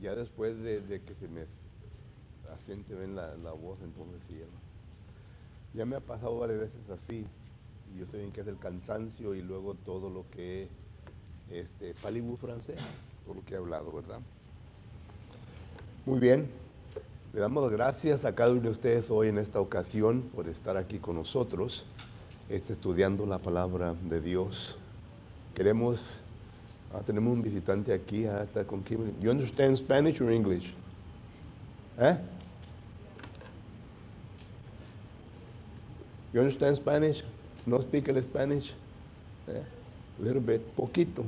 Ya después de que se me asiente bien la voz, entonces sí. Ya me ha pasado varias veces así. Y yo sé bien que es el cansancio y luego todo lo que es parlez-vous francés, todo lo que he hablado, ¿verdad? Muy bien. Le damos las gracias a cada uno de ustedes hoy en esta ocasión por estar aquí con nosotros, estudiando la palabra de Dios. Tenemos un visitante aquí, está con Kimberly. You understand Spanish or English? ¿Eh? You understand Spanish? No speak el Spanish? Eh? A little bit, poquito.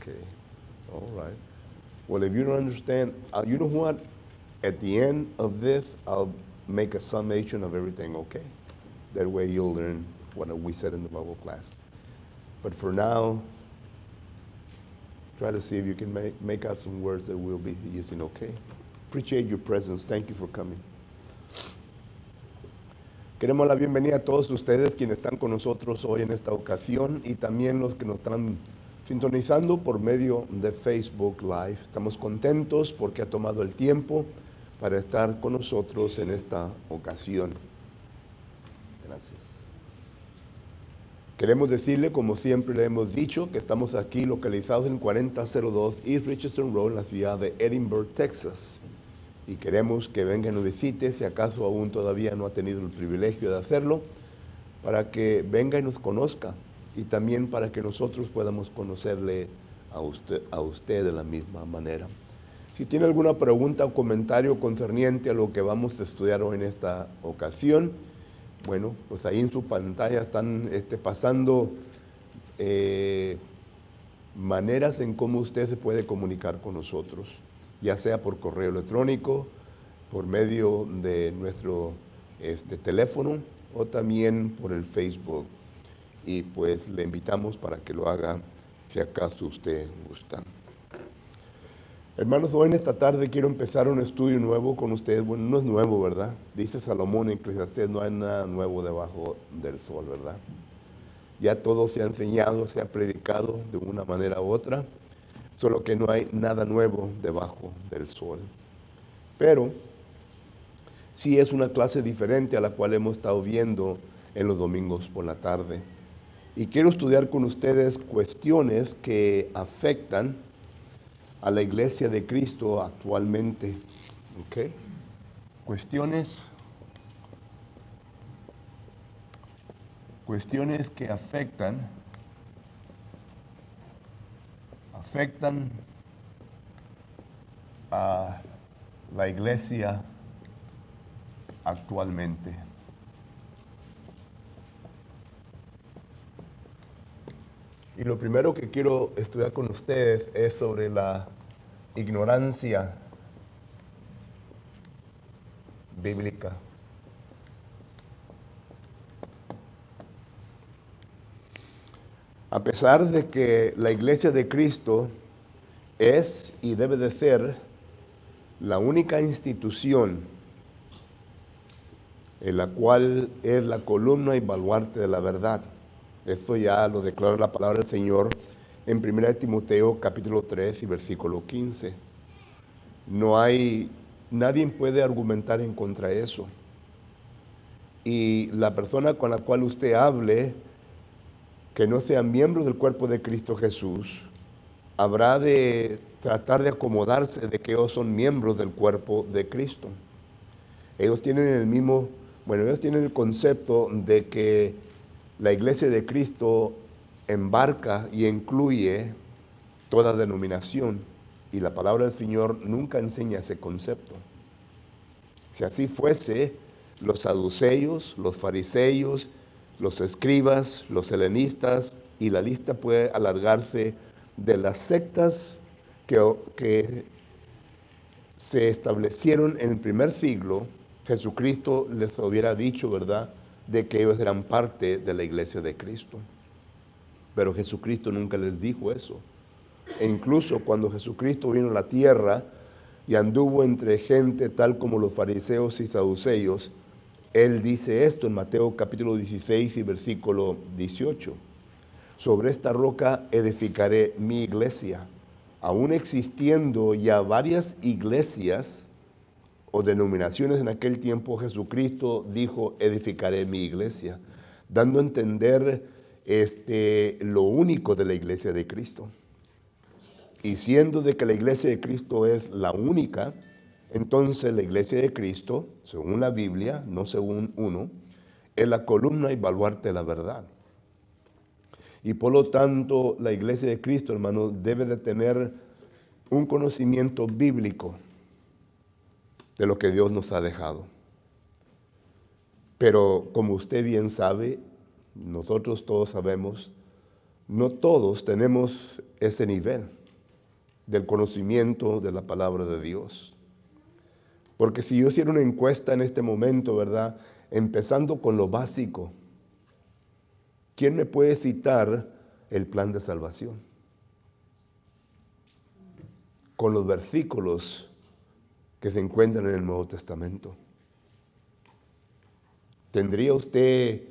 Okay, all right. Well, if you don't understand, you know what? At the end of this, I'll make a summation of everything, okay? That way you'll learn what we said in the Bible class. But for now, try to see if you can make out some words that we'll be using, okay? Appreciate your presence. Thank you for coming. Queremos la bienvenida a todos ustedes quienes están con nosotros hoy en esta ocasión y también los que nos están sintonizando por medio de Facebook Live. Estamos contentos porque ha tomado el tiempo para estar con nosotros en esta ocasión. Gracias. Queremos decirle, como siempre le hemos dicho, que estamos aquí localizados en 4002 East Richardson Road, en la ciudad de Edinburgh, Texas. Y queremos que venga y nos visite, si acaso aún todavía no ha tenido el privilegio de hacerlo, para que venga y nos conozca y también para que nosotros podamos conocerle a usted de la misma manera. Si tiene alguna pregunta o comentario concerniente a lo que vamos a estudiar hoy en esta ocasión, bueno, pues ahí en su pantalla están pasando maneras en cómo usted se puede comunicar con nosotros, ya sea por correo electrónico, por medio de nuestro teléfono o también por el Facebook. Y pues le invitamos para que lo haga si acaso usted gusta. Hermanos, hoy en esta tarde quiero empezar un estudio nuevo con ustedes. Bueno, no es nuevo, ¿verdad? Dice Salomón en Eclesiastés, no hay nada nuevo debajo del sol, ¿verdad? Ya todo se ha enseñado, se ha predicado de una manera u otra, solo que no hay nada nuevo debajo del sol. Pero sí es una clase diferente a la cual hemos estado viendo en los domingos por la tarde. Y quiero estudiar con ustedes cuestiones que afectan a la iglesia de Cristo actualmente. ¿Ok? Cuestiones que afectan a la iglesia actualmente. Y lo primero que quiero estudiar con ustedes es sobre la ignorancia bíblica. A pesar de que la iglesia de Cristo es y debe de ser la única institución en la cual es la columna y baluarte de la verdad. Esto ya lo declara la palabra del Señor en 1 Timoteo capítulo 3 y versículo 15. Nadie puede argumentar en contra de eso. Y la persona con la cual usted hable, que no sean miembros del cuerpo de Cristo Jesús, habrá de tratar de acomodarse de que ellos son miembros del cuerpo de Cristo. Ellos tienen ellos tienen el concepto de que la iglesia de Cristo embarca y incluye toda denominación, y la palabra del Señor nunca enseña ese concepto. Si así fuese, los saduceos, los fariseos, los escribas, los helenistas, y la lista puede alargarse de las sectas que se establecieron en el primer siglo, Jesucristo les hubiera dicho, ¿verdad?, de que ellos eran parte de la iglesia de Cristo. Pero Jesucristo nunca les dijo eso. E incluso cuando Jesucristo vino a la tierra y anduvo entre gente tal como los fariseos y saduceos, Él dice esto en Mateo capítulo 16 y versículo 18. Sobre esta roca edificaré mi iglesia. Aún existiendo ya varias iglesias o denominaciones en aquel tiempo, Jesucristo dijo, edificaré mi iglesia, dando a entender lo único de la iglesia de Cristo. Y siendo de que la iglesia de Cristo es la única, entonces la iglesia de Cristo, según la Biblia, no según uno, es la columna y baluarte de la verdad. Y por lo tanto, la iglesia de Cristo, hermanos, debe de tener un conocimiento bíblico de lo que Dios nos ha dejado. Pero como usted bien sabe, nosotros todos sabemos, no todos tenemos ese nivel del conocimiento de la palabra de Dios. Porque si yo hiciera una encuesta en este momento, ¿verdad? Empezando con lo básico, ¿quién me puede citar el plan de salvación? Con los versículos que se encuentran en el Nuevo Testamento. ¿Tendría usted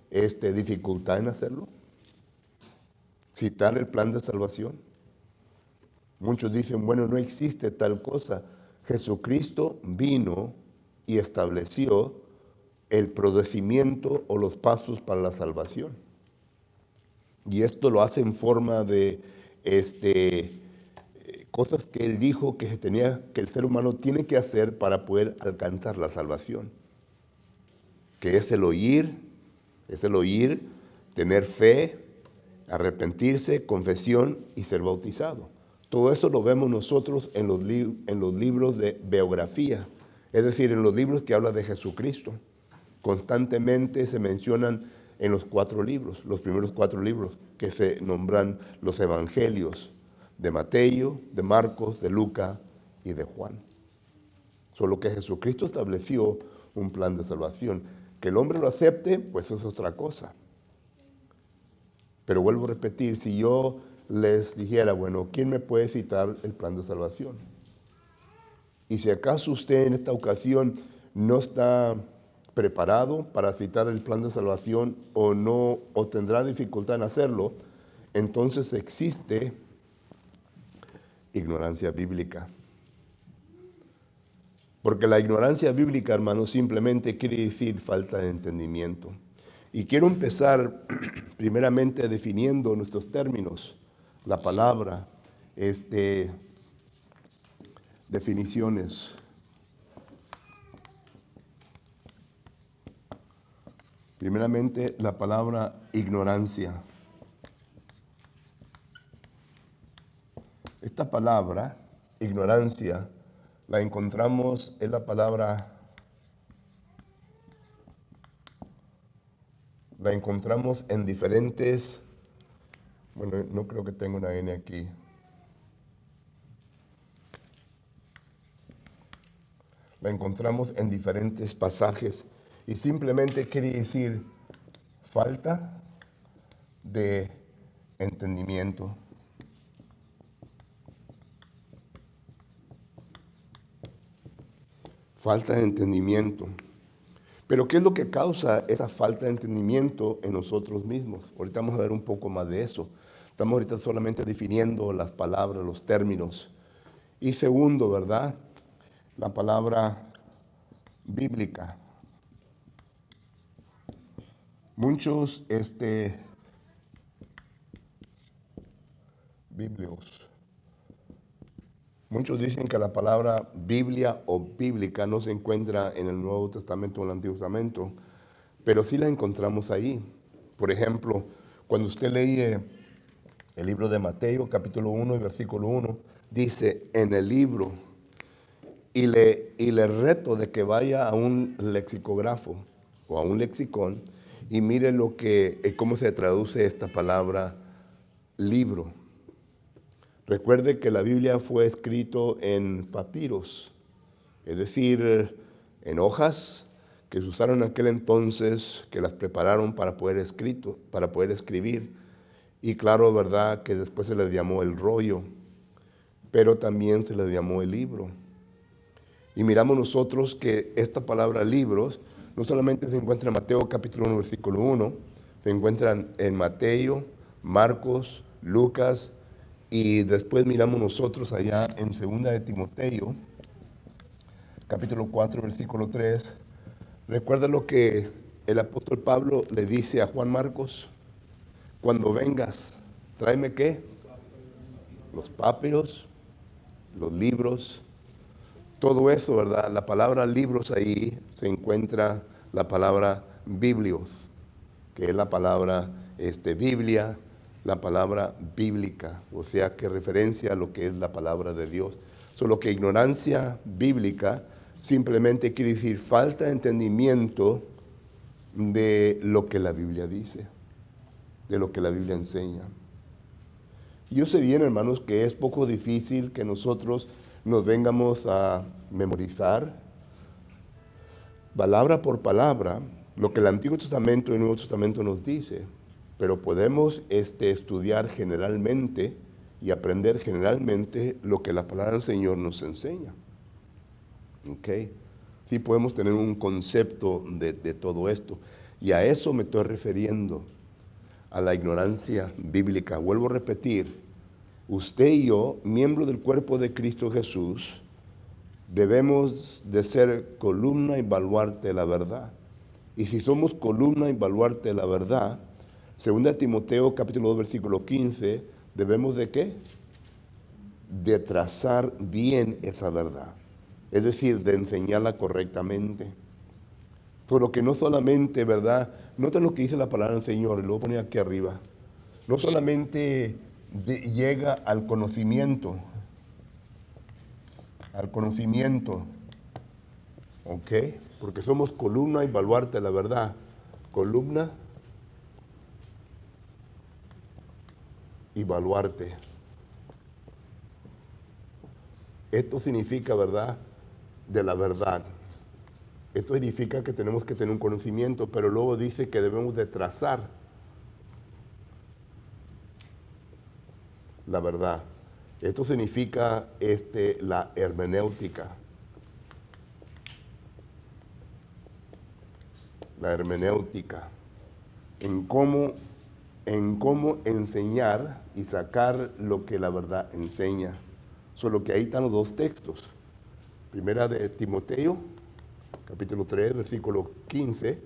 dificultad en hacerlo? ¿Citar el plan de salvación? Muchos dicen, bueno, no existe tal cosa. Jesucristo vino y estableció el procedimiento o los pasos para la salvación. Y esto lo hace en forma de cosas que Él dijo que el ser humano tiene que hacer para poder alcanzar la salvación. Que es el oír, tener fe, arrepentirse, confesión y ser bautizado. Todo eso lo vemos nosotros en los libros de biografía, es decir, en los libros que hablan de Jesucristo. Constantemente se mencionan en los 4 libros, los primeros 4 libros, que se nombran los evangelios de Mateo, de Marcos, de Lucas y de Juan. Solo que Jesucristo estableció un plan de salvación. Que el hombre lo acepte, pues es otra cosa. Pero vuelvo a repetir, si yo les dijera, bueno, ¿quién me puede citar el plan de salvación? Y si acaso usted en esta ocasión no está preparado para citar el plan de salvación o tendrá dificultad en hacerlo, entonces existe ignorancia bíblica. Porque la ignorancia bíblica, hermanos, simplemente quiere decir falta de entendimiento. Y quiero empezar primeramente definiendo nuestros términos, la palabra, definiciones. Primeramente, la palabra ignorancia. Esta palabra, ignorancia, la encontramos en la palabra, la encontramos en diferentes, bueno, no creo que tenga una N aquí. La encontramos en diferentes pasajes y simplemente quiere decir falta de entendimiento. Falta de entendimiento. Pero ¿qué es lo que causa esa falta de entendimiento en nosotros mismos? Ahorita vamos a ver un poco más de eso. Estamos ahorita solamente definiendo las palabras, los términos. Y segundo, ¿verdad? La palabra bíblica. Muchos biblios. Muchos dicen que la palabra Biblia o bíblica no se encuentra en el Nuevo Testamento o en el Antiguo Testamento, pero sí la encontramos ahí. Por ejemplo, cuando usted lee el libro de Mateo, capítulo 1 y versículo 1, dice en el libro, y le reto de que vaya a un lexicógrafo o a un lexicón y mire cómo se traduce esta palabra libro. Recuerde que la Biblia fue escrito en papiros, es decir, en hojas que se usaron en aquel entonces, que las prepararon para poder escribir. Y claro, verdad, que después se les llamó el rollo, pero también se les llamó el libro. Y miramos nosotros que esta palabra libros no solamente se encuentra en Mateo capítulo 1, versículo 1, se encuentra en Mateo, Marcos, Lucas, y después miramos nosotros allá en 2 de Timoteo, capítulo 4, versículo 3. Recuerda lo que el apóstol Pablo le dice a Juan Marcos: cuando vengas, tráeme ¿qué? Los papiros, los libros, todo eso, ¿verdad? La palabra libros ahí se encuentra la palabra biblios, que es la palabra Biblia, la palabra bíblica, o sea, que referencia a lo que es la palabra de Dios. Solo que ignorancia bíblica simplemente quiere decir falta de entendimiento de lo que la Biblia dice, de lo que la Biblia enseña. Yo sé bien, hermanos, que es poco difícil que nosotros nos vengamos a memorizar palabra por palabra lo que el Antiguo Testamento y el Nuevo Testamento nos dice, pero podemos estudiar generalmente y aprender generalmente lo que la palabra del Señor nos enseña. ¿Ok? Sí podemos tener un concepto de todo esto, y a eso me estoy refiriendo, a la ignorancia bíblica. Vuelvo a repetir, usted y yo, miembros del cuerpo de Cristo Jesús, debemos de ser columna y baluarte de la verdad. Y si somos columna y baluarte de la verdad, 2 Timoteo capítulo 2 versículo 15, debemos de ¿qué? De trazar bien esa verdad. Es decir, de enseñarla correctamente. Por lo que no solamente, ¿verdad? Noten lo que dice la palabra del Señor, y lo voy a poner aquí arriba. No solamente llega al conocimiento, ¿ok? Porque somos columna y baluarte de la verdad. Columna y baluarte. Esto significa, ¿verdad? De la verdad. Esto significa que tenemos que tener un conocimiento, pero luego dice que debemos de trazar la verdad. Esto significa la hermenéutica. La hermenéutica. En cómo enseñar y sacar lo que la verdad enseña. Solo que ahí están los dos textos. Primera de Timoteo, capítulo 3, versículo 15,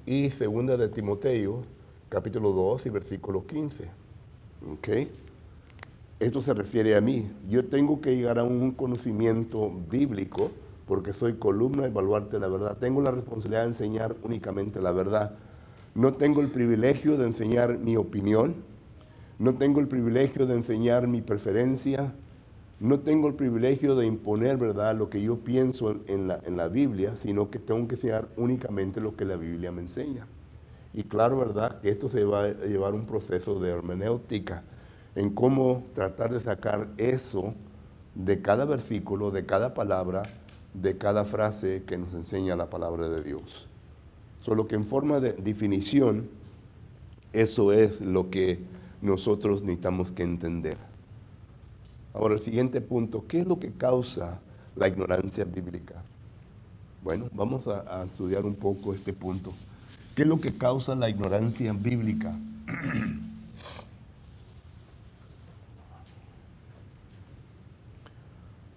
y segunda de Timoteo, capítulo 2 y versículo 15. ¿Ok? Esto se refiere a mí. Yo tengo que llegar a un conocimiento bíblico porque soy columna y baluarte de la verdad. Tengo la responsabilidad de enseñar únicamente la verdad. No tengo el privilegio de enseñar mi opinión. No tengo el privilegio de enseñar mi preferencia. No tengo el privilegio de imponer, ¿verdad?, lo que yo pienso en la Biblia, sino que tengo que enseñar únicamente lo que la Biblia me enseña. Y claro, ¿verdad?, que esto se va a llevar un proceso de hermenéutica, en cómo tratar de sacar eso de cada versículo, de cada palabra, de cada frase que nos enseña la palabra de Dios. Solo que en forma de definición, eso es lo que nosotros necesitamos que entender. Ahora, el siguiente punto, ¿qué es lo que causa la ignorancia bíblica? Bueno, vamos a estudiar un poco este punto. ¿Qué es lo que causa la ignorancia bíblica?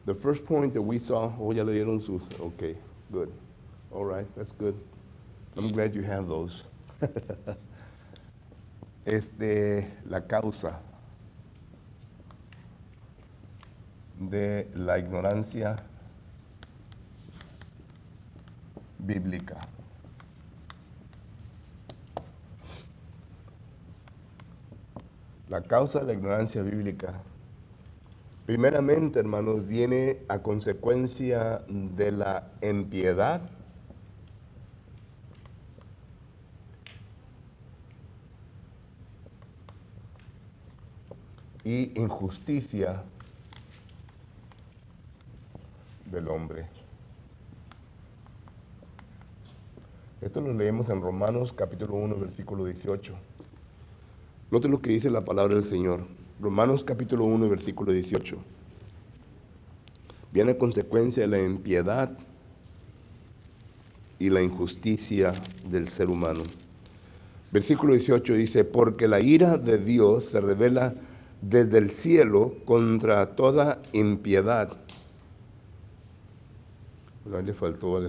The first point that we saw, ya leyeron sus, okay, good. All right, that's good. I'm glad you have those. La causa de la ignorancia bíblica. La causa de la ignorancia bíblica, primeramente, hermanos, viene a consecuencia de la impiedad y injusticia del hombre. Esto lo leemos en Romanos capítulo 1, versículo 18. Note lo que dice la palabra del Señor. Romanos capítulo 1, versículo 18. Viene a consecuencia de la impiedad y la injusticia del ser humano. Versículo 18 dice, porque la ira de Dios se revela desde el cielo contra toda impiedad. No le faltó,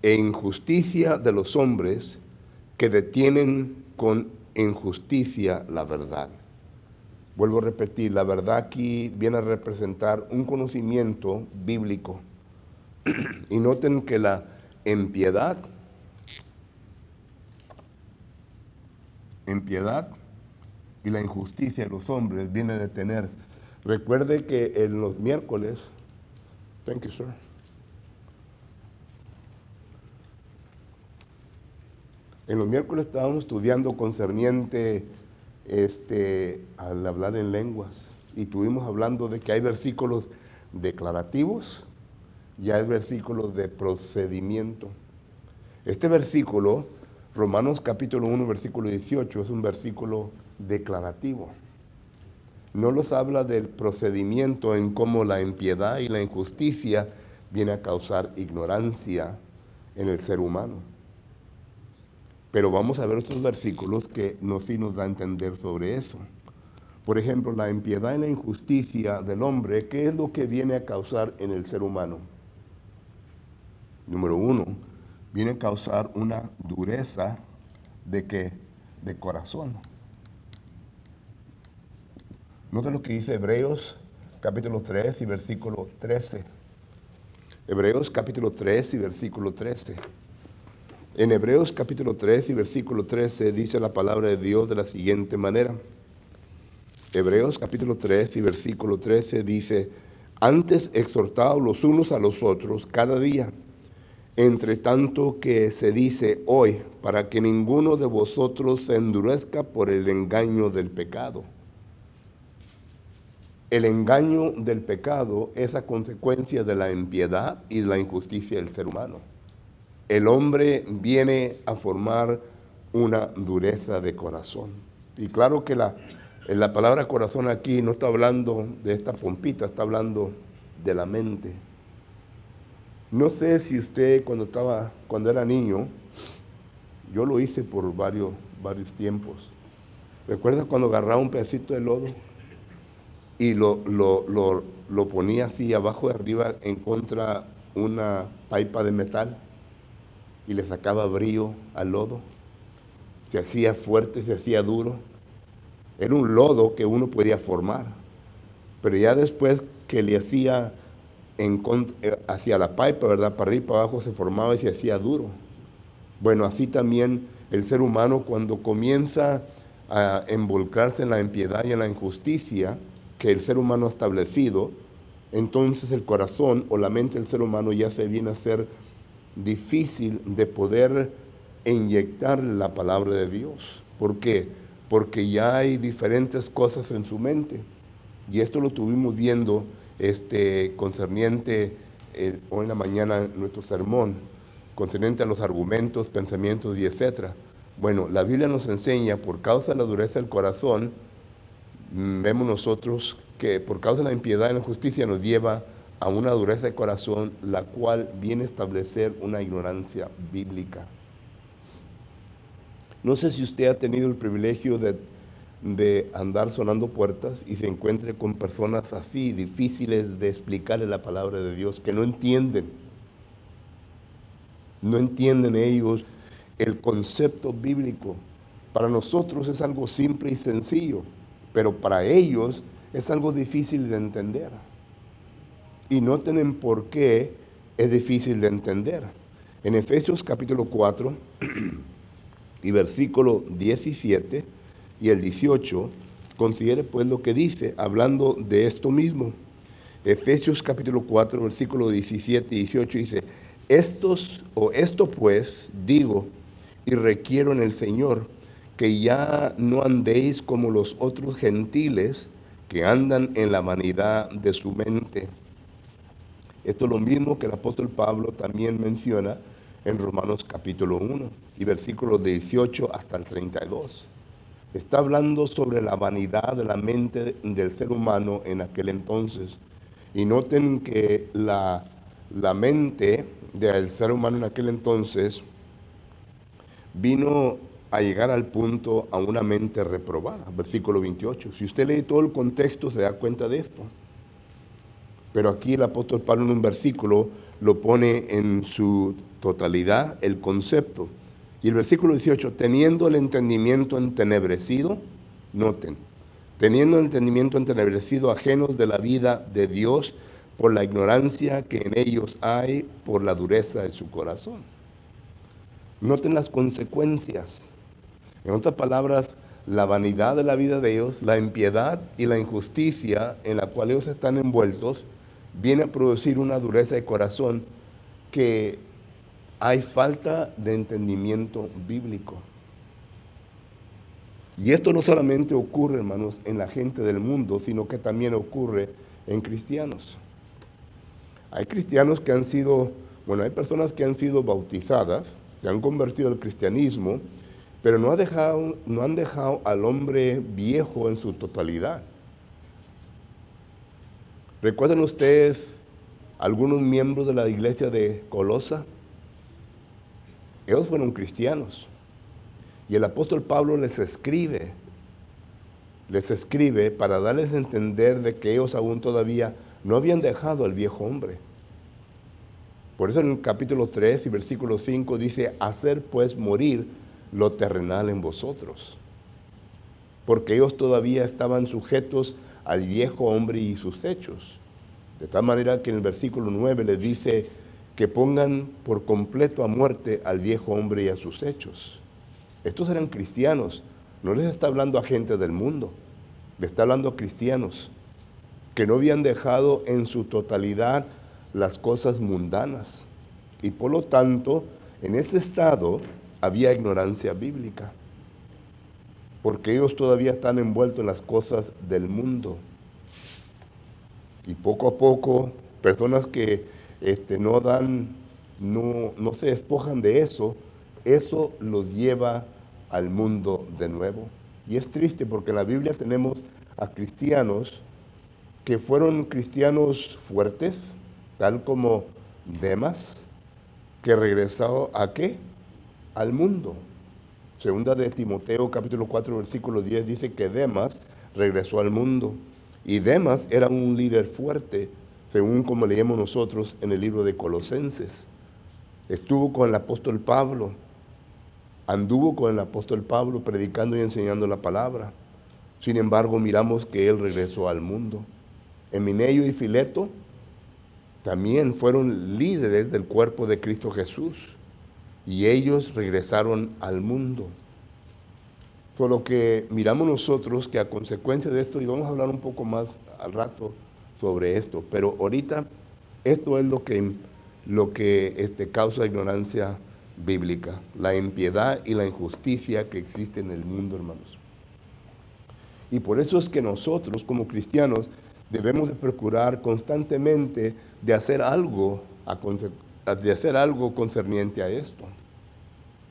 e injusticia de los hombres que detienen con injusticia la verdad. Vuelvo a repetir, la verdad aquí viene a representar un conocimiento bíblico. Y noten que la impiedad y la injusticia de los hombres viene de tener. Recuerde que en los miércoles, thank you, sir. En los miércoles estábamos estudiando concerniente al hablar en lenguas y estuvimos hablando de que hay versículos declarativos y hay versículos de procedimiento. Este versículo, Romanos capítulo 1, versículo 18, es un versículo declarativo. No nos habla del procedimiento en cómo la impiedad y la injusticia viene a causar ignorancia en el ser humano. Pero vamos a ver otros versículos que sí nos da a entender sobre eso. Por ejemplo, la impiedad y la injusticia del hombre, ¿qué es lo que viene a causar en el ser humano? Número 1, viene a causar una dureza ¿de qué? De corazón. Nota lo que dice Hebreos capítulo 3 y versículo 13. Hebreos capítulo 3 y versículo 13. En Hebreos capítulo 3 y versículo 13 dice la palabra de Dios de la siguiente manera. Hebreos capítulo 3 y versículo 13 dice, antes exhortaos los unos a los otros cada día, entre tanto que se dice hoy, para que ninguno de vosotros se endurezca por el engaño del pecado. El engaño del pecado es a consecuencia de la impiedad y de la injusticia del ser humano. El hombre viene a formar una dureza de corazón. Y claro que la palabra corazón aquí no está hablando de esta pompita, está hablando de la mente. No sé si usted cuando era niño, yo lo hice por varios tiempos. ¿Recuerda cuando agarraba un pedacito de lodo y lo ponía así abajo de arriba en contra una paipa de metal y le sacaba brillo al lodo? Se hacía fuerte, se hacía duro. Era un lodo que uno podía formar, pero ya después que le hacía hacia la paipa, ¿verdad? Para arriba y para abajo se formaba y se hacía duro. Bueno, así también el ser humano cuando comienza a involucrarse en la impiedad y en la injusticia que el ser humano ha establecido, entonces el corazón o la mente del ser humano ya se viene a ser difícil de poder inyectar la palabra de Dios. ¿Por qué? Porque ya hay diferentes cosas en su mente. Y esto lo estuvimos viendo concerniente hoy en la mañana en nuestro sermón, concerniente a los argumentos, pensamientos y etcétera. Bueno, la Biblia nos enseña, por causa de la dureza del corazón, vemos nosotros que por causa de la impiedad y la injusticia nos lleva a una dureza de corazón, la cual viene a establecer una ignorancia bíblica. No sé si usted ha tenido el privilegio de andar sonando puertas y se encuentre con personas así, difíciles de explicarle la palabra de Dios, que no entienden. No entienden ellos el concepto bíblico. Para nosotros es algo simple y sencillo, pero para ellos es algo difícil de entender. Y no tienen por qué es difícil de entender. En Efesios capítulo 4 y versículo 17 y el 18, considere pues lo que dice, hablando de esto mismo. Efesios capítulo 4, versículo 17 y 18 dice, esto pues digo y requiero en el Señor, que ya no andéis como los otros gentiles que andan en la vanidad de su mente. Esto es lo mismo que el apóstol Pablo también menciona en Romanos capítulo 1 y versículos 18 hasta el 32. Está hablando sobre la vanidad de la mente del ser humano en aquel entonces. Y noten que la mente del ser humano en aquel entonces vino a llegar al punto a una mente reprobada. Versículo 28. Si usted lee todo el contexto se da cuenta de esto. Pero aquí el apóstol Pablo en un versículo lo pone en su totalidad el concepto. Y el versículo 18, teniendo el entendimiento entenebrecido, noten, teniendo el entendimiento entenebrecido, ajenos de la vida de Dios por la ignorancia que en ellos hay, por la dureza de su corazón. Noten las consecuencias. En otras palabras, la vanidad de la vida de ellos, la impiedad y la injusticia en la cual ellos están envueltos, viene a producir una dureza de corazón que hay falta de entendimiento bíblico. Y esto no solamente ocurre, hermanos, en la gente del mundo, sino que también ocurre en cristianos. Hay cristianos que han sido, hay personas que han sido bautizadas, se han convertido al cristianismo, pero no han dejado al hombre viejo en su totalidad. ¿Recuerdan ustedes algunos miembros de la iglesia de Colosa? Ellos fueron cristianos. Y el apóstol Pablo les escribe para darles a entender de que ellos aún todavía no habían dejado al viejo hombre. Por eso en el capítulo 3 y versículo 5 dice, hacer pues morir lo terrenal en vosotros. Porque ellos todavía estaban sujetos al viejo hombre y sus hechos. De tal manera que en el versículo 9 les dice que pongan por completo a muerte al viejo hombre y a sus hechos. Estos eran cristianos, no les está hablando a gente del mundo, le está hablando a cristianos que no habían dejado en su totalidad las cosas mundanas. Y por lo tanto, en ese estado había ignorancia bíblica, porque ellos todavía están envueltos en las cosas del mundo. Y poco a poco, personas que no se despojan de eso los lleva al mundo de nuevo. Y es triste porque en la Biblia tenemos a cristianos que fueron cristianos fuertes, tal como Demas, que regresó ¿a qué? Al mundo. Segunda de Timoteo capítulo 4 versículo 10 dice que Demas regresó al mundo. Y Demas era un líder fuerte, según como leemos nosotros en el libro de Colosenses. Estuvo con el apóstol Pablo, anduvo con el apóstol Pablo predicando y enseñando la palabra. Sin embargo, miramos que él regresó al mundo. Emineo y Fileto también fueron líderes del cuerpo de Cristo Jesús y ellos regresaron al mundo. Por lo que miramos nosotros que a consecuencia de esto, y vamos a hablar un poco más al rato sobre esto, pero ahorita esto es lo que causa ignorancia bíblica, la impiedad y la injusticia que existe en el mundo, hermanos. Y por eso es que nosotros como cristianos debemos de procurar constantemente de hacer algo concerniente a esto.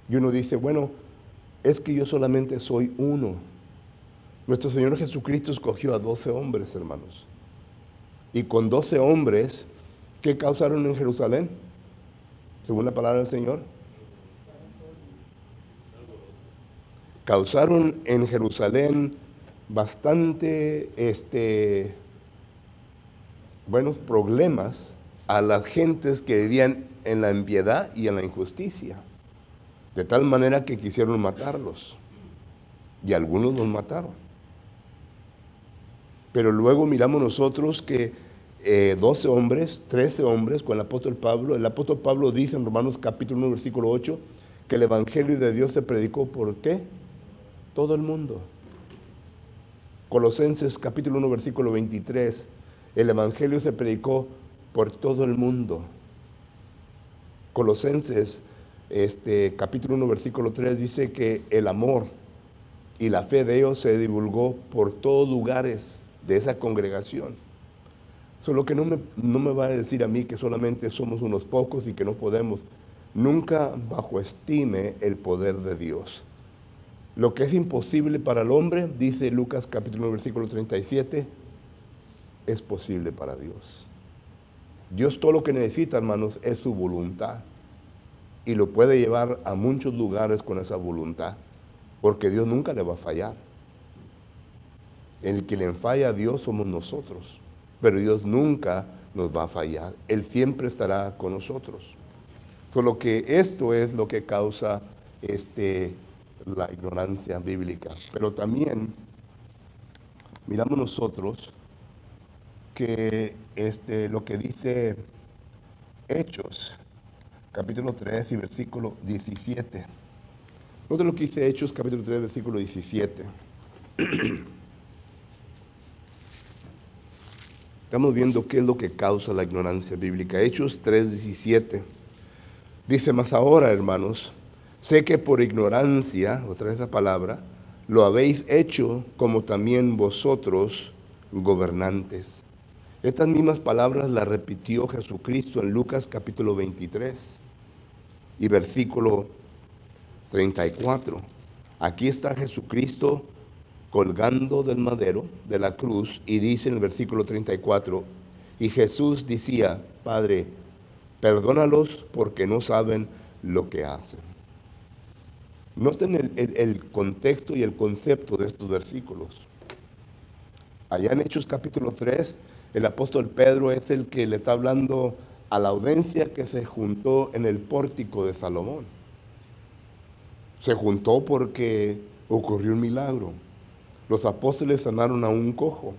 Y uno dice, bueno, es que yo solamente soy uno. Nuestro Señor Jesucristo escogió a 12 hombres, hermanos. Y con 12 hombres, ¿qué causaron en Jerusalén? Según la palabra del Señor. Causaron en Jerusalén bastante buenos problemas a las gentes que vivían en la impiedad y en la injusticia. De tal manera que quisieron matarlos. Y algunos los mataron. Pero luego miramos nosotros que 12 hombres, 13 hombres con el apóstol Pablo dice en Romanos capítulo 1, versículo 8, que el evangelio de Dios se predicó ¿por qué? Todo el mundo. Colosenses capítulo 1, versículo 23, el evangelio se predicó por todo el mundo. Colosenses capítulo 1, versículo 3 dice que el amor y la fe de ellos se divulgó por todos lugares de esa congregación. Solo que no me va a decir a mí que solamente somos unos pocos y que no podemos. Nunca bajoestime el poder de Dios. Lo que es imposible para el hombre, dice Lucas capítulo 1, versículo 37, es posible para Dios. Dios todo lo que necesita, hermanos, es su voluntad. Y lo puede llevar a muchos lugares con esa voluntad. porque Dios nunca le va a fallar. El que le falla a Dios somos nosotros, pero Dios nunca nos va a fallar. Él siempre estará con nosotros. Solo que esto es lo que causa la ignorancia bíblica. Pero también miramos nosotros que lo que dice Hechos, capítulo 3 y versículo 17. Note lo que dice Hechos, capítulo 3, versículo 17. Estamos viendo qué es lo que causa la ignorancia bíblica. Hechos 3, 17. Dice, mas ahora, hermanos, sé que por ignorancia, otra vez la palabra, lo habéis hecho como también vosotros gobernantes. Estas mismas palabras las repitió Jesucristo en Lucas capítulo 23 y versículo 34. Aquí está Jesucristo colgando del madero, de la cruz, y dice en el versículo 34, y Jesús decía, Padre, perdónalos porque no saben lo que hacen. Noten el contexto y el concepto de estos versículos. Allá en Hechos capítulo 3, el apóstol Pedro es el que le está hablando a la audiencia que se juntó en el pórtico de Salomón. Se juntó porque ocurrió un milagro. Los apóstoles sanaron a un cojo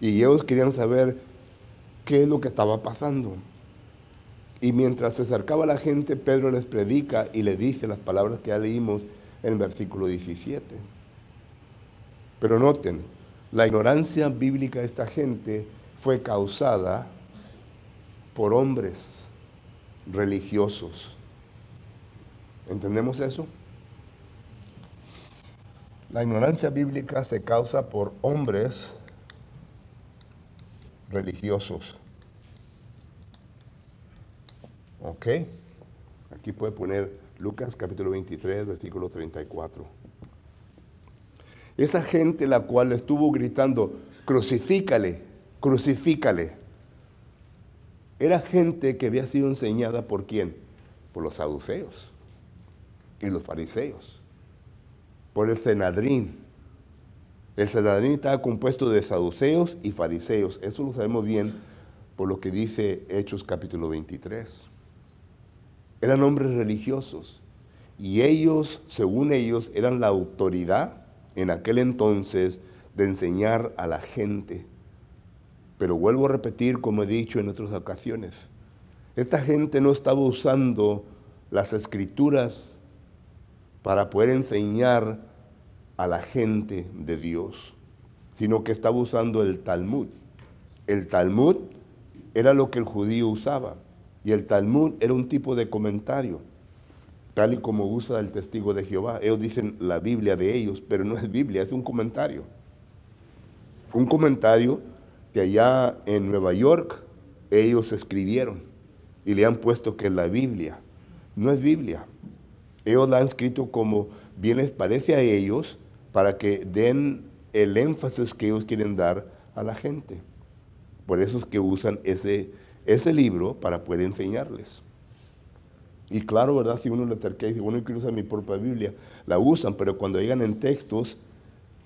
y ellos querían saber qué es lo que estaba pasando. Y mientras se acercaba la gente, Pedro les predica y le dice las palabras que ya leímos en el versículo 17. Pero noten, la ignorancia bíblica de esta gente fue causada por hombres religiosos. ¿Entendemos eso? La ignorancia bíblica se causa por hombres religiosos. ¿Ok? Aquí puede poner Lucas capítulo 23, versículo 34. Esa gente la cual estuvo gritando, crucifícale, crucifícale, era gente que había sido enseñada ¿por quién? Por los saduceos y los fariseos, por el Sanedrín. El Sanedrín estaba compuesto de saduceos y fariseos. Eso lo sabemos bien por lo que dice Hechos capítulo 23. Eran hombres religiosos y ellos, según ellos, eran la autoridad en aquel entonces de enseñar a la gente. Pero vuelvo a repetir, como he dicho en otras ocasiones, esta gente no estaba usando las escrituras para poder enseñar a la gente de Dios, sino que estaba usando el Talmud. El Talmud era lo que el judío usaba, y el Talmud era un tipo de comentario, tal y como usa el testigo de Jehová. Ellos dicen la Biblia de ellos, pero no es Biblia, es un comentario. Un comentario que allá en Nueva York ellos escribieron y le han puesto que es la Biblia. No es Biblia. Ellos la han escrito como bien les parece a ellos para que den el énfasis que ellos quieren dar a la gente. Por eso es que usan ese libro para poder enseñarles. Y claro, ¿verdad? Si uno le terquea y dice, bueno, yo quiero usar mi propia Biblia, la usan, pero cuando llegan en textos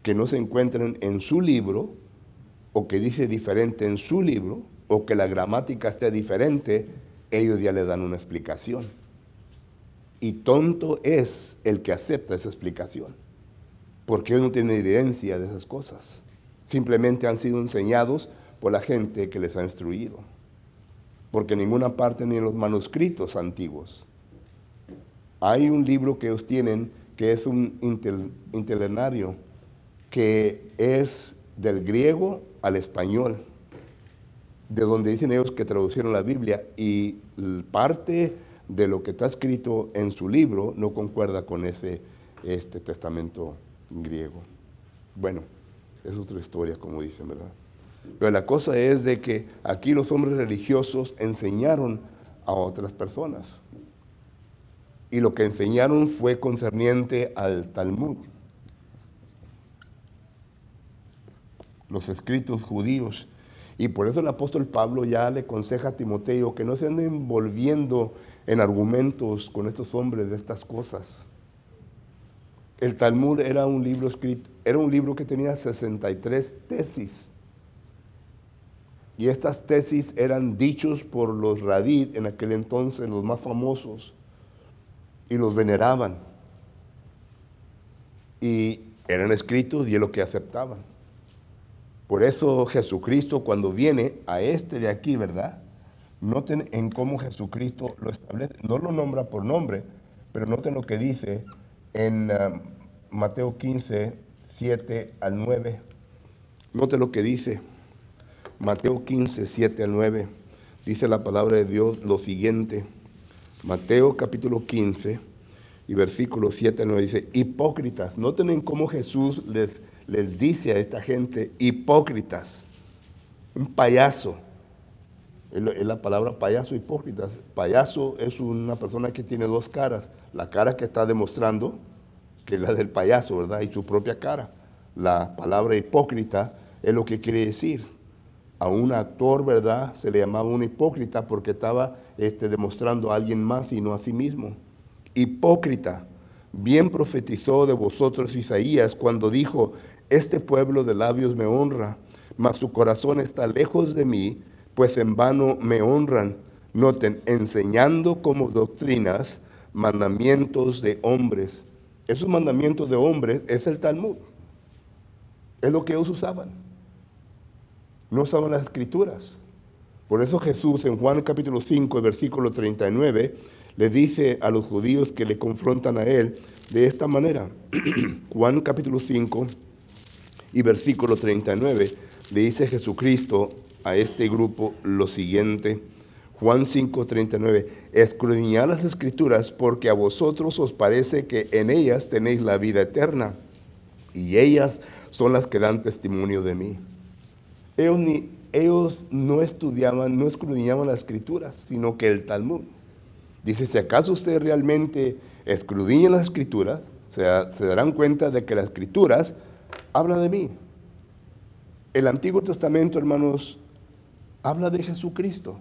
que no se encuentran en su libro, o que dice diferente en su libro, o que la gramática esté diferente, ellos ya le dan una explicación. Y tonto es el que acepta esa explicación, porque ellos no tienen evidencia de esas cosas. Simplemente han sido enseñados por la gente que les ha instruido. Porque en ninguna parte ni en los manuscritos antiguos hay un libro que ellos tienen que es un interlineario, que es del griego al español, de donde dicen ellos que traducieron la Biblia, y parte de lo que está escrito en su libro no concuerda con este testamento griego. Bueno, es otra historia, como dicen, ¿verdad? Pero la cosa es de que aquí los hombres religiosos enseñaron a otras personas. Y lo que enseñaron fue concerniente al Talmud, los escritos judíos. Y por eso el apóstol Pablo ya le aconseja a Timoteo que no se ande envolviendo en argumentos con estos hombres de estas cosas. El Talmud era un libro escrito, era un libro que tenía 63 tesis. Y estas tesis eran dichos por los rabí en aquel entonces, los más famosos, y los veneraban. Y eran escritos y es lo que aceptaban. Por eso Jesucristo, cuando viene a este de aquí, ¿verdad? Noten en cómo Jesucristo lo establece. No lo nombra por nombre, pero noten lo que dice en Mateo 15, 7 al 9. Noten lo que dice. Mateo 15, 7 al 9. Dice la palabra de Dios lo siguiente. Mateo capítulo 15 y versículo 7 al 9 dice, hipócritas. Noten en cómo Jesús les dice a esta gente, hipócritas. Un payaso. Es la palabra payaso, hipócrita. Payaso es una persona que tiene dos caras. La cara que está demostrando, que es la del payaso, ¿verdad? Y su propia cara. La palabra hipócrita es lo que quiere decir. A un actor, ¿verdad? Se le llamaba un hipócrita porque estaba demostrando a alguien más y no a sí mismo. Hipócrita. Bien profetizó de vosotros Isaías cuando dijo, este pueblo de labios me honra, mas su corazón está lejos de mí, pues en vano me honran. Noten, enseñando como doctrinas mandamientos de hombres. Esos mandamientos de hombres es el Talmud. Es lo que ellos usaban. No usaban las escrituras. Por eso Jesús en Juan capítulo 5, versículo 39, le dice a los judíos que le confrontan a él de esta manera. Juan capítulo 5 y versículo 39, le dice Jesucristo a este grupo lo siguiente. Juan 5, 39, escudriñad las escrituras porque a vosotros os parece que en ellas tenéis la vida eterna y ellas son las que dan testimonio de mí. Ellos no estudiaban, no escudriñaban las escrituras, sino que el Talmud. Dice, si acaso ustedes realmente escudriñan las escrituras, se darán cuenta de que las escrituras hablan de mí. El Antiguo Testamento, hermanos, habla de Jesucristo.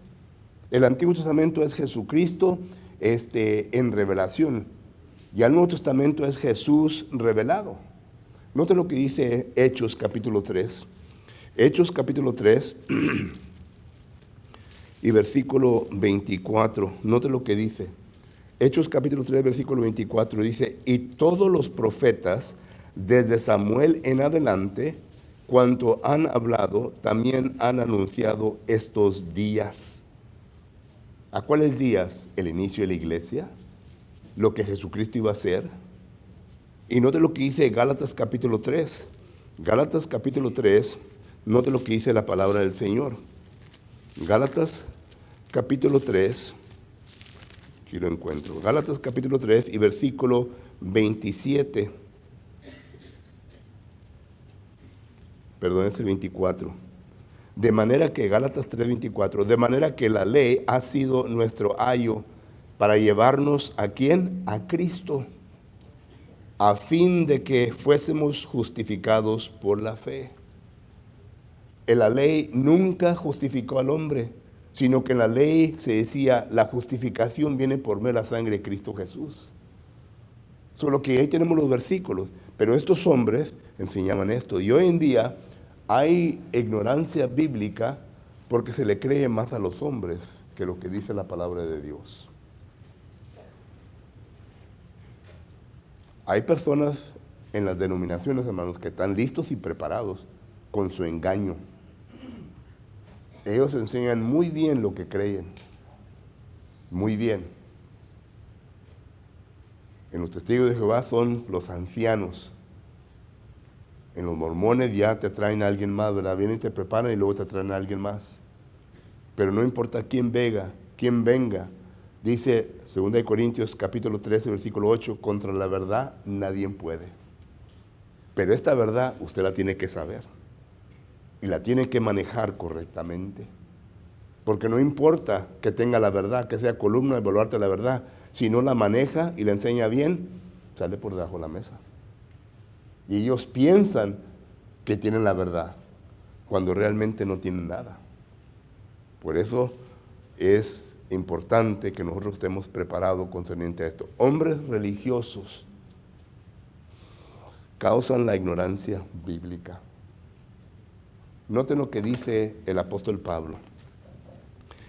El Antiguo Testamento es Jesucristo en revelación. Y el Nuevo Testamento es Jesús revelado. Noten lo que dice Hechos capítulo 3. Hechos capítulo 3 y versículo 24. Note lo que dice. Hechos capítulo 3, versículo 24 dice, y todos los profetas, desde Samuel en adelante, cuanto han hablado, también han anunciado estos días. ¿A cuáles días? El inicio de la iglesia, lo que Jesucristo iba a hacer. Y note lo que dice Gálatas capítulo 3. Gálatas capítulo 3, note lo que dice la palabra del Señor. Gálatas capítulo 3, aquí lo encuentro. Gálatas capítulo 3 y versículo 27. Perdón, es el 24. De manera que, Gálatas 3:24, de manera que la ley ha sido nuestro ayo para llevarnos ¿a quién? A Cristo, a fin de que fuésemos justificados por la fe. La ley nunca justificó al hombre, sino que en la ley se decía, la justificación viene por medio de la sangre de Cristo Jesús. Solo que ahí tenemos los versículos, pero estos hombres enseñaban esto. Y hoy en día hay ignorancia bíblica porque se le cree más a los hombres que lo que dice la palabra de Dios. Hay personas en las denominaciones, hermanos, que están listos y preparados con su engaño. Ellos enseñan muy bien lo que creen, muy bien. En los testigos de Jehová son los ancianos. En los mormones ya te traen a alguien más, ¿verdad? Vienen y te preparan y luego te traen a alguien más. Pero no importa quién venga. Dice 2 Corintios capítulo 13, versículo 8, contra la verdad nadie puede. Pero esta verdad usted la tiene que saber. Y la tiene que manejar correctamente. Porque no importa que tenga la verdad, que sea columna de evaluarte la verdad. Si no la maneja y la enseña bien, sale por debajo de la mesa. Y ellos piensan que tienen la verdad, cuando realmente no tienen nada. Por eso es importante que nosotros estemos preparados concerniente a esto. Hombres religiosos causan la ignorancia bíblica. Noten lo que dice el apóstol Pablo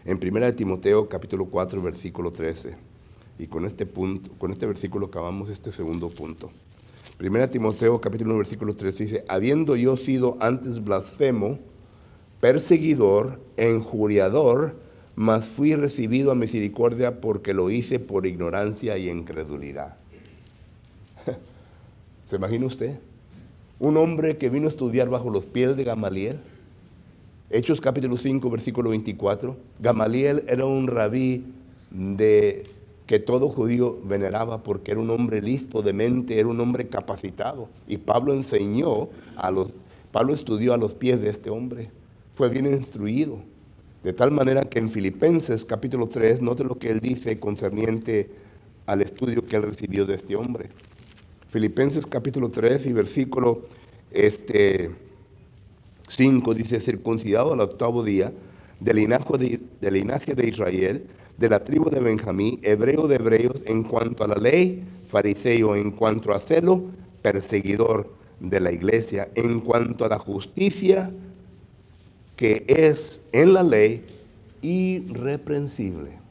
en 1 Timoteo capítulo 4, versículo 13. Y con este versículo acabamos este segundo punto. 1 Timoteo capítulo 1, versículo 13 dice: habiendo yo sido antes blasfemo, perseguidor, injuriador, mas fui recibido a misericordia porque lo hice por ignorancia y incredulidad. ¿Se imagina usted? Un hombre que vino a estudiar bajo los pies de Gamaliel. Hechos capítulo 5, versículo 24. Gamaliel era un rabí que todo judío veneraba porque era un hombre listo de mente, era un hombre capacitado. Y Pablo estudió a los pies de este hombre. Fue bien instruido. De tal manera que en Filipenses capítulo 3, note lo que él dice concerniente al estudio que él recibió de este hombre. Filipenses capítulo 3 y versículo 5 dice: circuncidado al 8º día, del linaje de Israel, de la tribu de Benjamín, hebreo de hebreos, en cuanto a la ley, fariseo, en cuanto a celo, perseguidor de la iglesia, en cuanto a la justicia que es en la ley, irreprensible.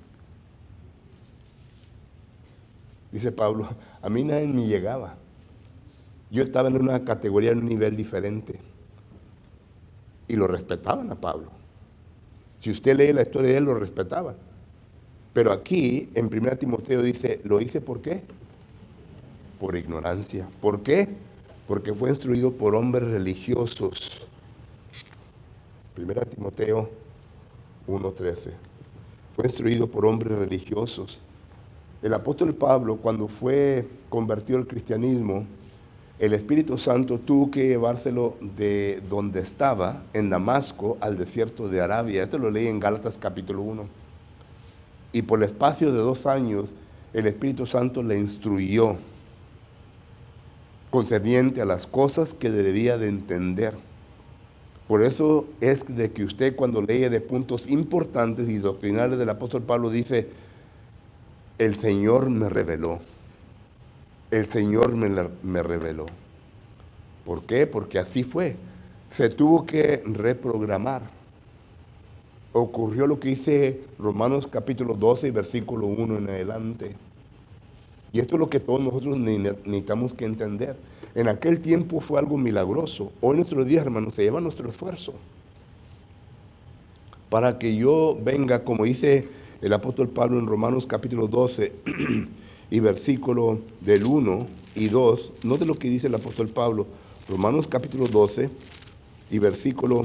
Dice Pablo, a mí nadie me llegaba. Yo estaba en una categoría, en un nivel diferente. Y lo respetaban a Pablo. Si usted lee la historia de él, lo respetaban. Pero aquí, en 1 Timoteo dice, ¿lo hice por qué? Por ignorancia. ¿Por qué? Porque fue instruido por hombres religiosos. 1 Timoteo 1:13. Fue instruido por hombres religiosos. El apóstol Pablo, cuando fue convertido al cristianismo, el Espíritu Santo tuvo que llevárselo de donde estaba, en Damasco, al desierto de Arabia. Esto lo leí en Gálatas capítulo 1. Y por el espacio de 2 años, el Espíritu Santo le instruyó concerniente a las cosas que debía de entender. Por eso es de que usted, cuando lee de puntos importantes y doctrinales del apóstol Pablo, dice: el Señor me reveló. El Señor me reveló. ¿Por qué? Porque así fue. Se tuvo que reprogramar. Ocurrió lo que dice Romanos capítulo 12, versículo 1 en adelante. Y esto es lo que todos nosotros necesitamos que entender. En aquel tiempo fue algo milagroso. Hoy en nuestros días, hermanos, se lleva nuestro esfuerzo. Para que yo venga, como dice el apóstol Pablo en Romanos capítulo 12, y versículo del 1 y 2, note lo que dice el apóstol Pablo, Romanos capítulo 12 y versículo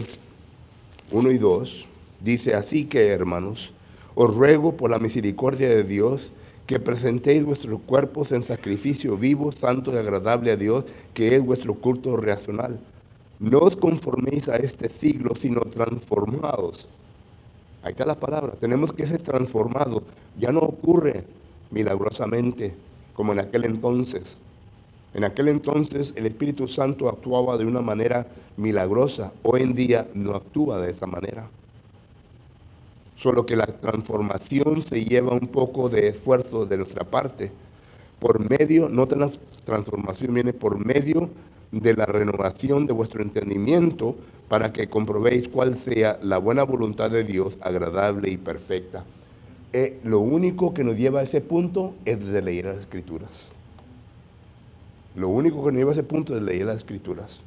1 y 2, dice: así que, hermanos, os ruego por la misericordia de Dios que presentéis vuestros cuerpos en sacrificio vivo, santo y agradable a Dios, que es vuestro culto racional. No os conforméis a este siglo, sino transformados. Ahí está la palabra, tenemos que ser transformados. Ya no ocurre milagrosamente como en aquel entonces. En aquel entonces el Espíritu Santo actuaba de una manera milagrosa. Hoy en día no actúa de esa manera. Solo que la transformación se lleva un poco de esfuerzo de nuestra parte. No la transformación viene por medio de la renovación de vuestro entendimiento, para que comprobéis cuál sea la buena voluntad de Dios, agradable y perfecta. Lo único que nos lleva a ese punto es de leer las Escrituras. Lo único que nos lleva a ese punto es leer las Escrituras.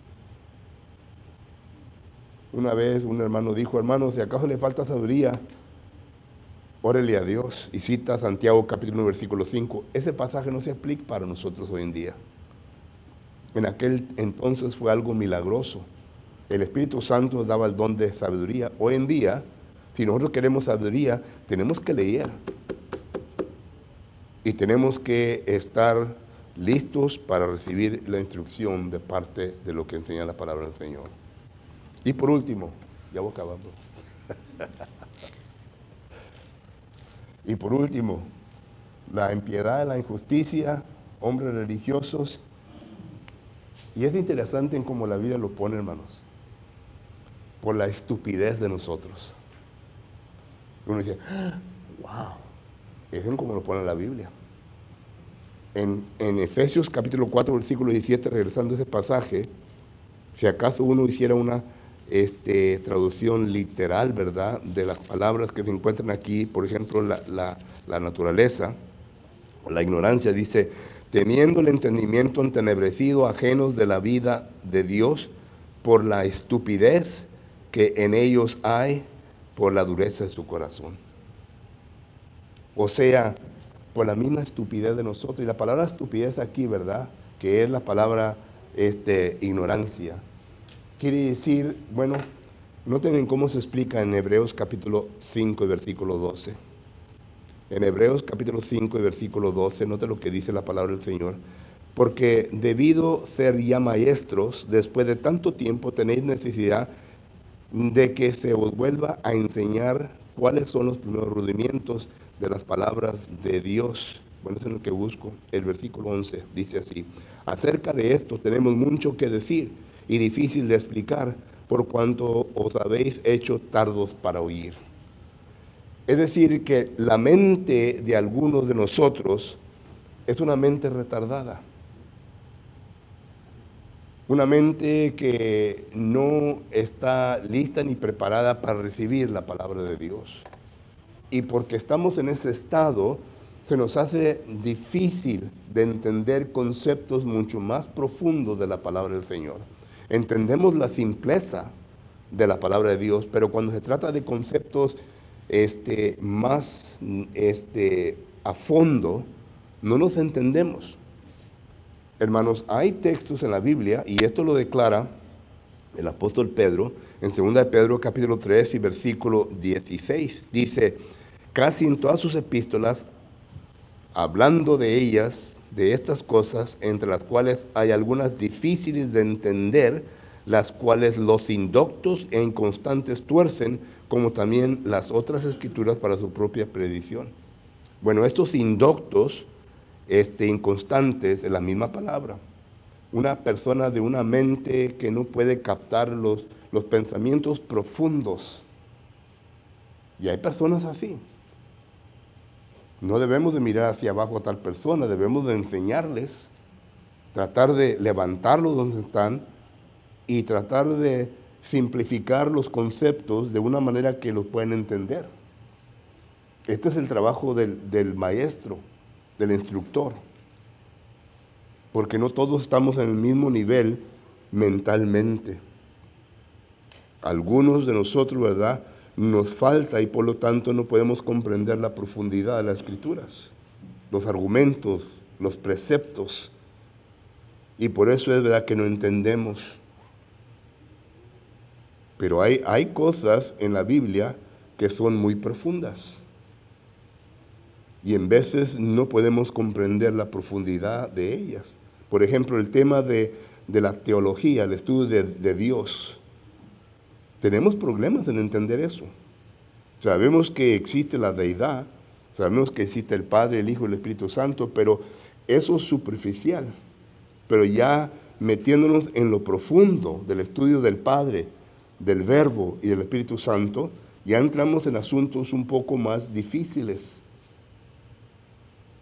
Una vez un hermano dijo: hermano, si acaso le falta sabiduría, órele a Dios. Y cita Santiago capítulo 1, versículo 5. Ese pasaje no se aplica para nosotros hoy en día. En aquel entonces fue algo milagroso. El Espíritu Santo nos daba el don de sabiduría. Hoy en día, si nosotros queremos sabiduría, tenemos que leer. Y tenemos que estar listos para recibir la instrucción de parte de lo que enseña la palabra del Señor. Y por último, ya voy acabando. Y por último, la impiedad, la injusticia, hombres religiosos. Y es interesante en cómo la Biblia lo pone, hermanos, por la estupidez de nosotros. Uno dice: wow, es en cómo lo pone la Biblia. En Efesios capítulo 4, versículo 17, regresando a ese pasaje, si acaso uno hiciera una traducción literal, ¿verdad?, de las palabras que se encuentran aquí, por ejemplo, la naturaleza, la ignorancia, dice, teniendo el entendimiento entenebrecido, ajenos de la vida de Dios, por la estupidez que en ellos hay, por la dureza de su corazón. O sea, por la misma estupidez de nosotros. Y la palabra estupidez aquí, ¿verdad?, que es la palabra ignorancia. Quiere decir, bueno, noten cómo se explica en Hebreos capítulo 5 y versículo 12. En Hebreos capítulo 5 y versículo 12, noten lo que dice la palabra del Señor. Porque debido ser ya maestros, después de tanto tiempo tenéis necesidad de que se os vuelva a enseñar cuáles son los primeros rudimentos de las palabras de Dios. Bueno, eso es lo que busco. El versículo 11 dice así: acerca de esto tenemos mucho que decir y difícil de explicar, por cuanto os habéis hecho tardos para oír. Es decir, que la mente de algunos de nosotros es una mente retardada. Una mente que no está lista ni preparada para recibir la palabra de Dios. Y porque estamos en ese estado, se nos hace difícil de entender conceptos mucho más profundos de la palabra del Señor. Entendemos la simpleza de la palabra de Dios, pero cuando se trata de conceptos más a fondo, no los entendemos. Hermanos, hay textos en la Biblia, y esto lo declara el apóstol Pedro, en 2 de Pedro capítulo 3 y versículo 16. Dice, casi en todas sus epístolas, hablando de ellas, de estas cosas, entre las cuales hay algunas difíciles de entender, las cuales los indoctos e inconstantes tuercen, como también las otras escrituras para su propia perdición. Bueno, estos indoctos, inconstantes, es la misma palabra. Una persona de una mente que no puede captar los pensamientos profundos. Y hay personas así. No debemos de mirar hacia abajo a tal persona, debemos de enseñarles, tratar de levantarlos donde están y tratar de simplificar los conceptos de una manera que los puedan entender. Este es el trabajo del maestro, del instructor, porque no todos estamos en el mismo nivel mentalmente. Algunos de nosotros, ¿verdad?, nos falta y por lo tanto no podemos comprender la profundidad de las Escrituras, los argumentos, los preceptos, y por eso es verdad que no entendemos. Pero hay cosas en la Biblia que son muy profundas. Y en veces no podemos comprender la profundidad de ellas. Por ejemplo, el tema de la teología, el estudio de Dios. Tenemos problemas en entender eso. Sabemos que existe la deidad, sabemos que existe el Padre, el Hijo y el Espíritu Santo, pero eso es superficial. Pero ya metiéndonos en lo profundo del estudio del Padre, del Verbo y del Espíritu Santo, ya entramos en asuntos un poco más difíciles,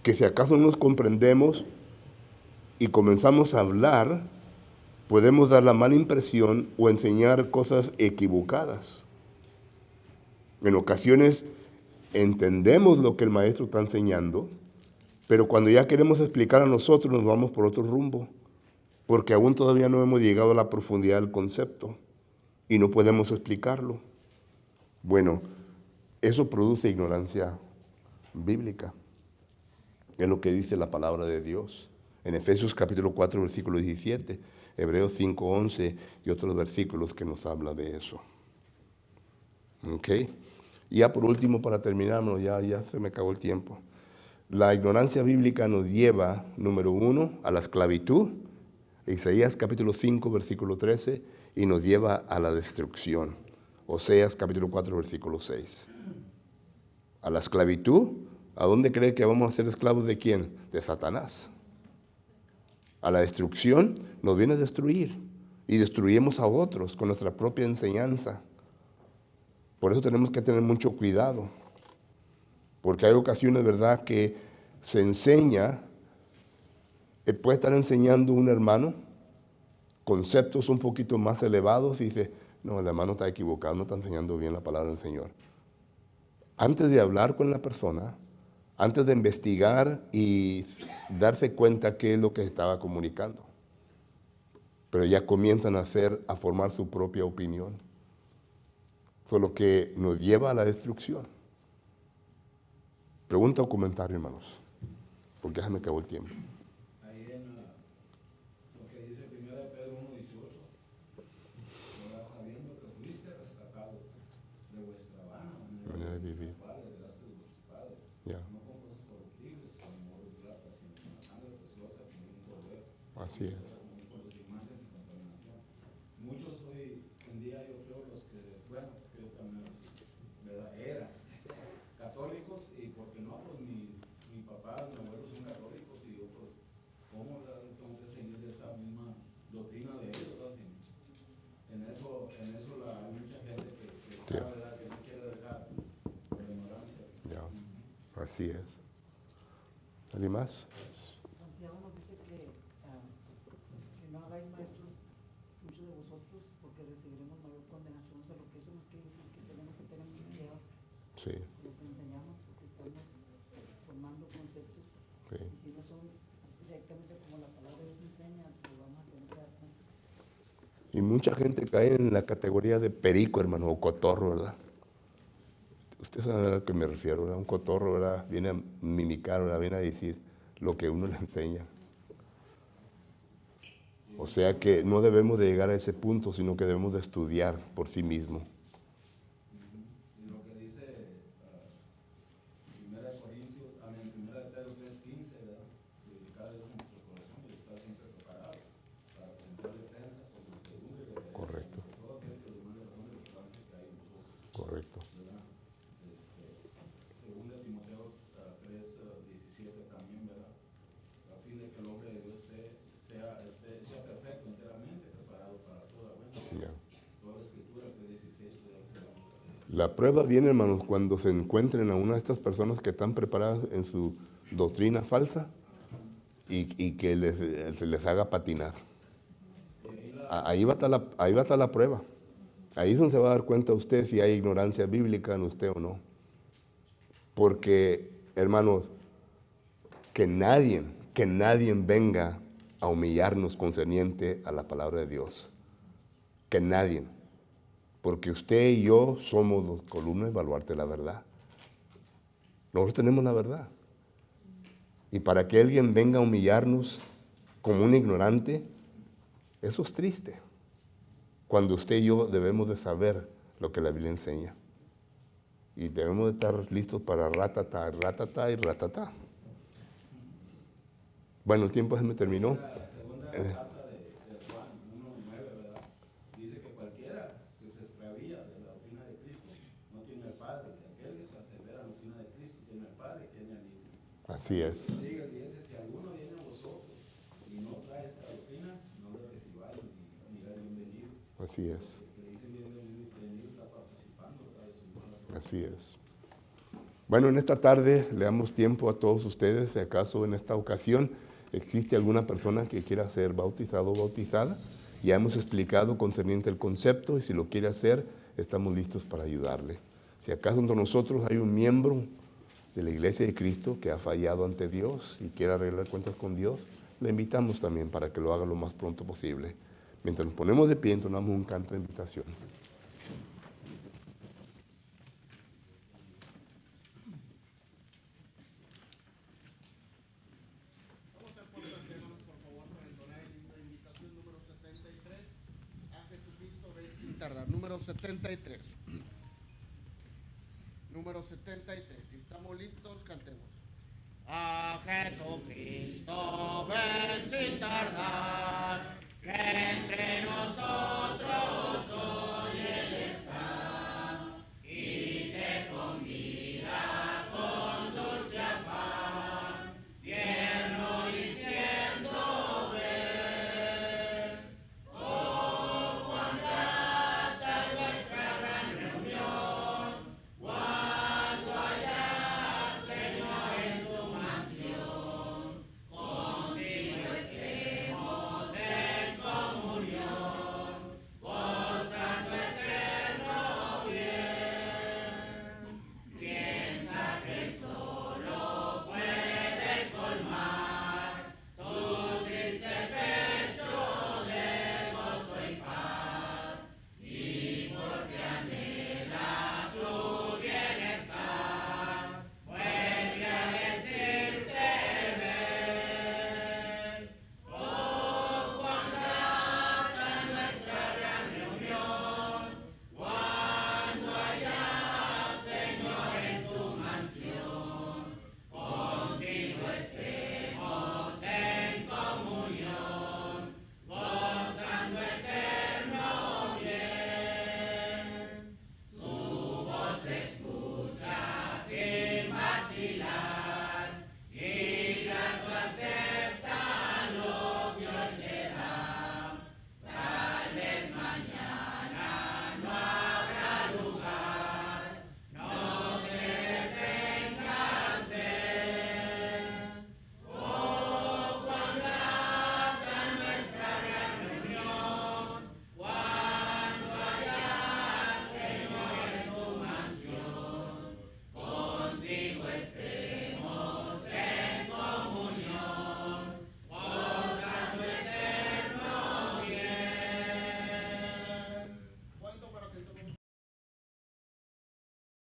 que si acaso no nos comprendemos y comenzamos a hablar, podemos dar la mala impresión o enseñar cosas equivocadas. En ocasiones entendemos lo que el maestro está enseñando, pero cuando ya queremos explicar a nosotros nos vamos por otro rumbo, porque aún todavía no hemos llegado a la profundidad del concepto y no podemos explicarlo. Bueno, eso produce ignorancia bíblica. Es lo que dice la palabra de Dios. En Efesios capítulo 4, versículo 17, Hebreos 5, 11 y otros versículos que nos habla de eso. ¿Ok? Y ya por último, para terminar, ya se me acabó el tiempo. La ignorancia bíblica nos lleva, número 1, a la esclavitud, Isaías capítulo 5, versículo 13, y nos lleva a la destrucción, Oseas capítulo 4, versículo 6. A la esclavitud, ¿a dónde cree que vamos a ser esclavos de quién? De Satanás. A la destrucción nos viene a destruir y destruimos a otros con nuestra propia enseñanza. Por eso tenemos que tener mucho cuidado, porque hay ocasiones, ¿verdad?, que se enseña Puede estar enseñando un hermano conceptos un poquito más elevados y dice, no, el hermano está equivocado, no está enseñando bien la palabra del Señor. Antes de hablar con la persona, antes de investigar y darse cuenta qué es lo que estaba comunicando, pero ya comienzan a formar su propia opinión. Eso es lo que nos lleva a la destrucción. Pregunta o comentario, hermanos, porque ya se me acabó el tiempo. Ahí en lo que dice 1 Pedro 1:18, sabiendo que fuiste rescatado de vuestra vana Manera de vivir. de gracia de vuestros padres, Ya, no con cosas corruptibles, como oro y plata, sino con la sangre preciosa como un cordero, así es. como con los imágenes y contaminación. Muchos hoy en día yo creo los que, bueno, yo también así, ¿verdad? Eran católicos y porque no, pues mi papá, mi abuelo son católicos y yo pues, ¿cómo tengo que seguir esa misma doctrina de ellos? ¿No? En eso hay mucha gente que Ya, está, ¿verdad? Que no quiere dejar por la ignorancia. ya, así es. ¿Alguien más? Santiago nos dice que no hagáis maestros muchos de vosotros porque recibiremos mayor condenación. O sea, lo que eso nos quiere decir que tenemos que tener mucho cuidado Sí, con lo que enseñamos porque estamos formando conceptos ok. y si no son directamente como la palabra de Dios enseña, pues vamos a tener que dar cuenta. Y mucha gente cae en la categoría de perico, hermano, o cotorro, ¿verdad? Usted sabe a lo que me refiero, ¿verdad? Un cotorro, ¿verdad? Viene a mimicar, ¿verdad? Viene a decir lo que uno le enseña. O sea que no debemos de llegar a ese punto, sino que debemos de estudiar por sí mismo. Y lo que dice 1 Pedro 3:15, ¿verdad? Dedicar a Dios nuestro corazón y estar siempre preparado para presentar defensa con mansedumbre y reverencia Correcto, ante todo aquel que demande razón de la ignorancia que hay en vosotros, correcto. ¿verdad? Según de Timoteo 3:17 también, ¿verdad? A fin de que el hombre de Dios sea perfecto, enteramente preparado para toda buena obra. Ya. Toda la escritura, que 16, La prueba viene, hermanos, cuando se encuentren a una de estas personas que están preparadas en su doctrina falsa y que se les haga patinar. Ahí va a estar la prueba. Ahí es donde se va a dar cuenta usted si hay ignorancia bíblica en usted o no. Porque, hermanos, que nadie venga a humillarnos concerniente a la palabra de Dios. Que nadie. Porque usted y yo somos los columnas y baluarte de la verdad. Nosotros tenemos la verdad. Y para que alguien venga a humillarnos como un ignorante, eso es triste. Cuando usted y yo debemos de saber lo que la Biblia enseña. Y debemos de estar listos para ratata, ratata y ratata. Bueno, el tiempo se me terminó. la segunda carta de Juan 1:9, ¿verdad? Dice que cualquiera que se extravía de la doctrina de Cristo no tiene al Padre, que aquel que persevera en la doctrina de Cristo tiene al Padre, tiene al Hijo. Así es. Sigue y dice, si alguno viene a vosotros y no trae esta doctrina, no le recibáis ni le bienvenido. Así es. El que dice bienvenido está participando, ¿verdad? De su buena obra. Así es. Bueno, en esta tarde le damos tiempo a todos ustedes, si acaso en esta ocasión existe alguna persona que quiera ser bautizado o bautizada. Ya hemos explicado concerniente el concepto y si lo quiere hacer, estamos listos para ayudarle. Si acaso entre nosotros hay un miembro de la Iglesia de Cristo que ha fallado ante Dios y quiere arreglar cuentas con Dios, le invitamos también para que lo haga lo más pronto posible. Mientras nos ponemos de pie, entonamos un canto de invitación. Número 73. Número 73. Si estamos listos, cantemos. A Jesucristo ven sin tardar.